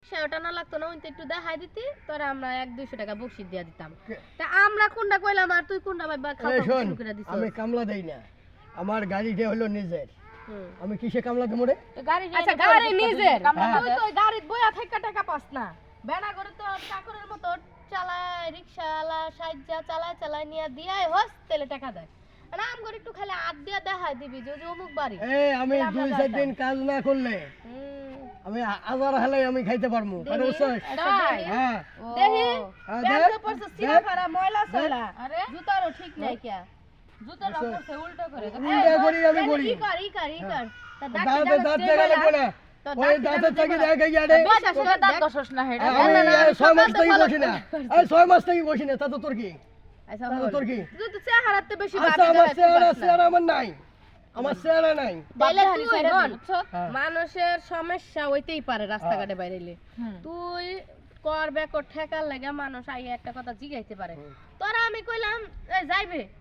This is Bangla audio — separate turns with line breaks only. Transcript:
সেটা না লাগতো না ওইটা একটু দেখাই দিতি তোরা আমরা 1-200 টাকা বকশিশ দিয়া দিতাম তা আমরা কোনটা কইলাম আর তুই কোনটা ভাই খাওয়া শুরু করে দিছিস
আমি কামলা দেই না আমার গাড়িটা হলো নিজের আমি কিসে কামলা দেবো রে
আচ্ছা গাড়ি নিজের তুই তো গাড়িতে বইয়া থেকে টাকা পাস না বেড়া করে তো চাকরের মতো চালায় রিকশাওয়ালা সাইজা চালায় নিয়ে দিয়াই হস তেলে টাকা দেয় না আম করে একটু খালি আদ দিয়া দেখাই দিবি যে অমুক বাড়ি
আমি 2-4 দিন কাজ না করলে আমি আজার হলে আমি খাইতে পারবো আরে বুঝছস হ্যাঁ
দেখি ব্যাগ পড়ছে সিরা ফারা ময়লা সয়লা আরে জুতারও ঠিক নাই কিয়া জুতাটা পড়ছে উল্টো করে
উল্টা করি আমি করি
ই কর তা
দাঁত জায়গা লাগবে না ওই দাঁতের থেকে দেখে গিয়ে
দাঁত দশস না হেডা
আমি 6 মাস থেকে বসি না এই 6 মাস থেকে বসি না তা তো তোর কি
আচ্ছা
তোর কি
তুই তো চেহারাতে বেশি
আচ্ছা আমার চেহারা আমার নাই আমার চেহারা নাই
তাইলে তুই হন মানুষের সমস্যা হইতেই পারে রাস্তাঘাটে বাইরেলে তুই করবে ঠেকার লাগা মানুষ আইয়া একটা কথা জিগাইতে পারে তোরা আমি কইলাম যাইবে